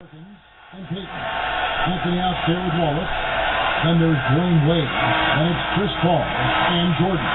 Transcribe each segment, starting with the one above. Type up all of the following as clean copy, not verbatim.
Perkins and Peyton. Anthony out there with Wallace. Then there's Dwayne Wade. And it's Chris Paul and Jordan.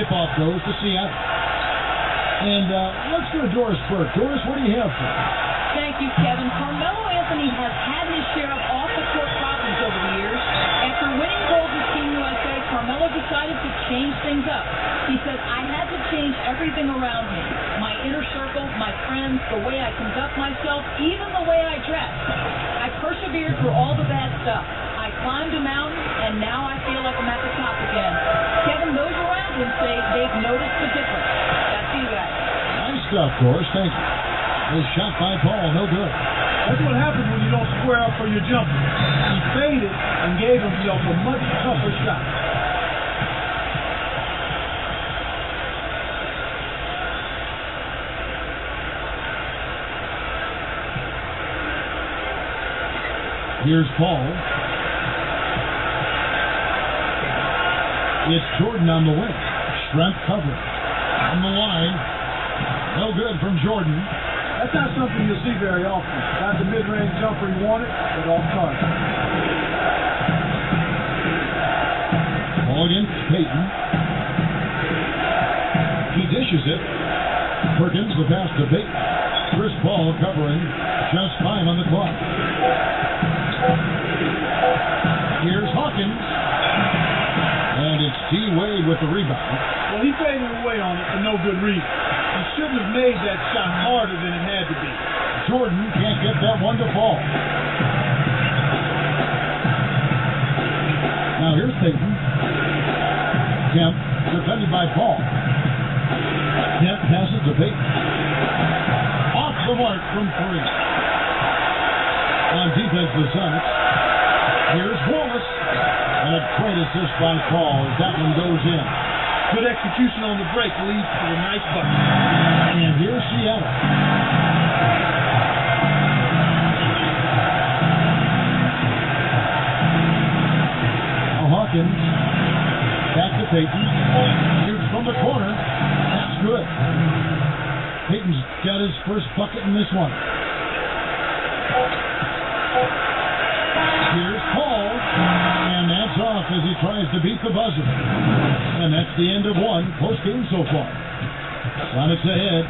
Tip-off goes to Seattle. And let's go to Doris Burke. Doris, what do you have for us? Thank you, Kevin. Carmelo Anthony has had his share of off-the-court problems over the years. After winning gold with Team USA, Carmelo decided to change things up. He says, I had to change everything around me. My inner circle, my friends, the way I conduct myself, even the way I dress. I persevered through all the bad stuff. I climbed a mountain, and now I feel like I'm at the top again. Kevin, those around him say they've noticed the difference. That's you guys. Nice stuff, Doris. Thank you. This shot by Paul, no good. That's what happens when you don't square up for your jumper. He faded and gave himself a much tougher shot. Here's Paul. It's Jordan on the wing. Strength coverage. On the line. No good from Jordan. That's not something you'll see very often. Not the mid-range jumper he wanted, but off target. Ball against Peyton. He dishes it. Perkins the pass to Peyton. Chris Paul covering. Just 5 on the clock. Here's Hawkins. And it's T. Wade with the rebound. Well, he faded away on it for no good reason. He shouldn't have made that shot harder than it had to be. Jordan can't get that one to fall. Now here's Peyton. Kemp defended by Paul. Kemp passes to Peyton. Off the mark from 3. On defense, the Sonics. Here's Wallace. And a great assist by Paul as that one goes in. Good execution on the break leads to a nice bucket. And here's Seattle. Hawkins. Back to Peyton. Shoots from the corner. That's good. Peyton's got his first bucket in this one. Here's Paul. And that's off as he tries to beat the buzzer. And that's the end of one post-game so far. Sonics ahead.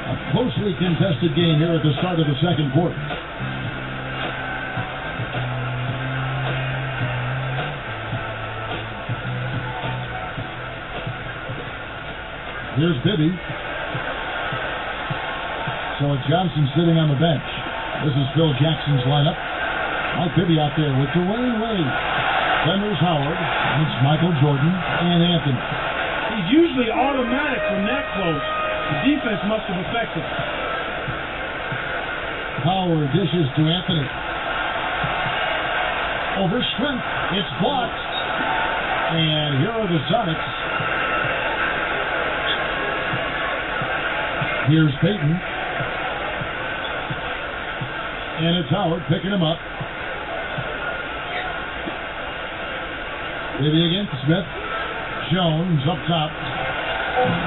A closely contested game here at the start of the second quarter. Here's Bibby. So Johnson sitting on the bench. This is Phil Jackson's lineup. Mike Bibby out there with Dwayne Wade. Then there's Howard. It's Michael Jordan and Anthony. He's usually automatic from that close. The defense must have affected him. Howard dishes to Anthony. Over strength. It's blocked. And here are the Sonics. Here's Peyton. And it's Howard picking him up. Bibby against Smith. Jones up top.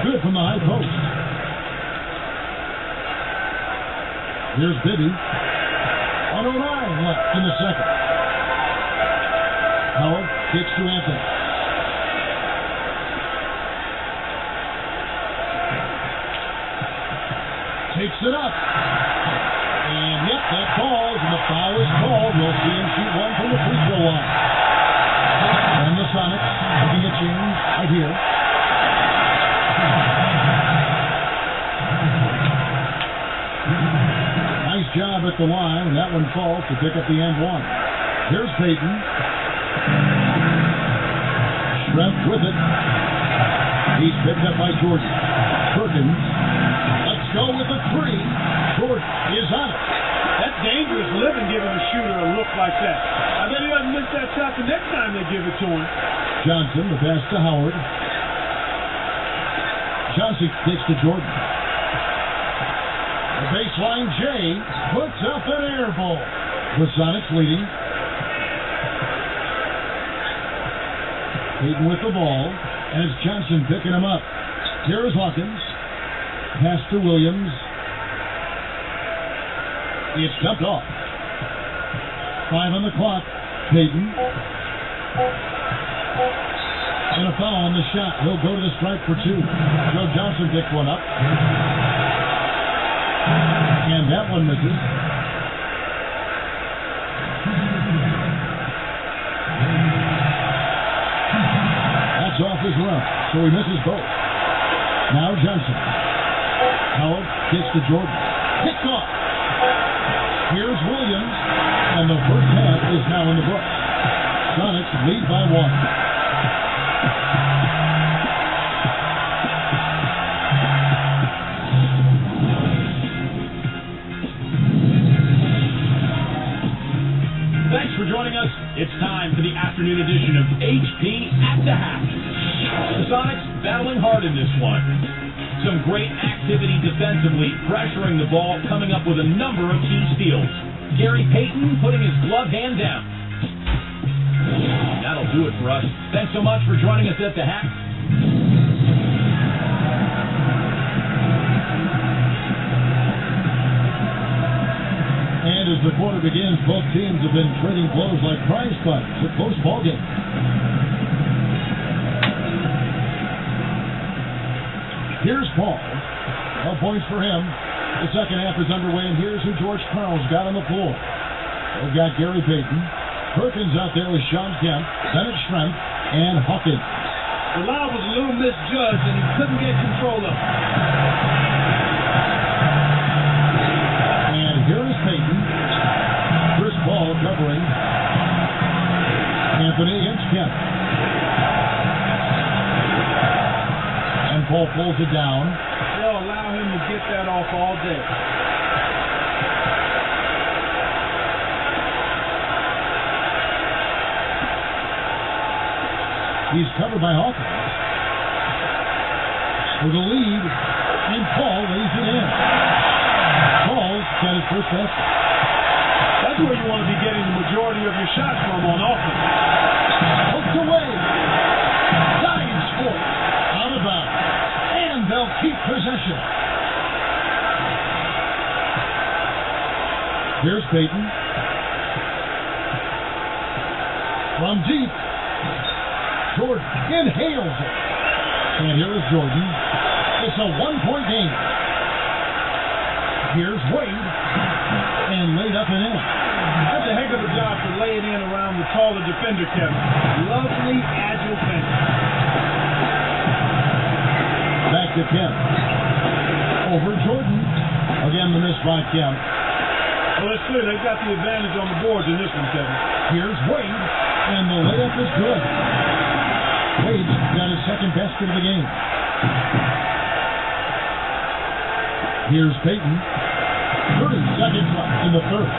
Good from the high post. Here's Bibby. 109 left in the second. Howard kicks to Anthony. Takes it up. And yep, that falls, and the foul is called. We'll see him shoot one from the free throw line. And the Sonics making a change right here. Nice job at the line, and that one falls to pick up the end one. Here's Peyton. Strength with it. He's picked up by Jordan. Perkins. Let's go with a 3. Jordan is on it. That's dangerous living giving a shooter a look like that. I bet he doesn't miss that shot the next time they give it to him. Johnson, the pass to Howard. Johnson kicks to Jordan. The base Baseline Jay puts up an air ball. The Sonics leading. Peyton with the ball, and it's Johnson picking him up. Here is Hawkins. Pass to Williams. It's dumped off. 5 on the clock. Peyton. And a foul on the shot. He'll go to the strike for 2. Joe Johnson picked one up. And that one misses. That's off his run, so he misses both. Now Johnson. Howard gets to Jordan. Picked off. Here's Williams, and the first half is now in the books. Sonics lead by 1. Thanks for joining us. It's time for the afternoon edition of HP at the Half. The Sonics battling hard in this one. Some great activity defensively, pressuring the ball, coming up with a number of key steals. Gary Payton putting his gloved hand down. That'll do it for us. Thanks so much for joining us at the Half. And as the quarter begins, both teams have been trading blows like prize fights. A close ball game. Here's Paul. 12 points for him. The second half is underway, and here's who George Karl's got on the floor. They've got Gary Payton. Perkins out there with Sean Kemp, Bennett Schrempf, and Hawkins. The line was a little misjudged, and he couldn't get control of it. And here is Payton. Chris Paul covering Anthony against Kemp. And Paul pulls it down. They'll allow him to get that off all day. He's covered by Hawkins. For the lead, and Paul lays it in. Paul's got his first basket. That's where you want to be getting the majority of your shots from on offense. Hooked away. Giants score. Out of bounds. And they'll keep possession. Here's Payton. From deep. Jordan inhales it. And here is Jordan. It's a 1-point game. Here's Wade. And laid up and in. That's a heck of a job for laying in around the taller defender, Kevin. Lovely, agile finish. Back to Kemp. Over Jordan. Again, the miss by Kemp. Well, it's clear they've got the advantage on the boards in this one, Kevin. Here's Wade. And the layup is good. Wade's got his second basket of the game. Here's Payton. 30 seconds left in the third.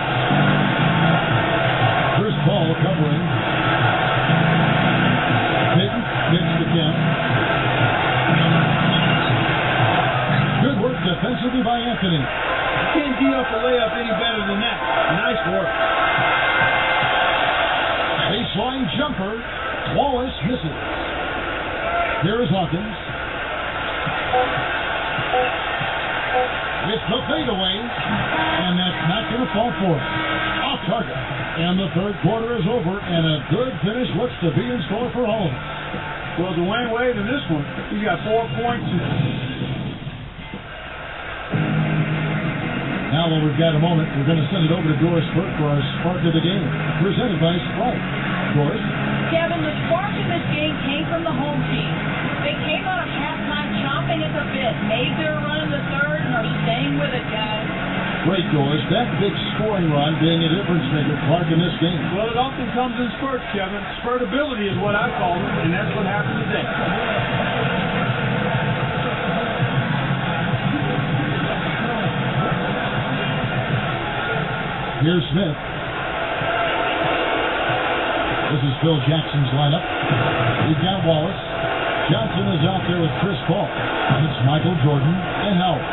Chris Paul covering. Payton gets to Kemp. Good work defensively by Anthony. Can't D up a layup any better than that. Nice work. Baseline jumper. Wallace misses. Here is Hawkins. It's the fadeaway, and that's not going to fall for it. Off target. And the third quarter is over, and a good finish looks to be in store for all of us. Well, Dwayne Wade in this one, he's got 4 points. Now, while we've got a moment, we're going to send it over to Doris Burke for our spark of the game, presented by Sprite. Doris? Kevin, the spark in this game came from the home team. They came out of halftime chomping at the bit, made their run in the third, and are staying with it, guys. Great, Doris. That big scoring run being a difference maker, Clark, in this game. Well, it often comes in spurts, Kevin. Spurtability is what I call it, and that's what happened today. Here's Smith. This is Phil Jackson's lineup. We've got Wallace. Johnson is out there with Chris Paul. And it's Michael Jordan and Howard.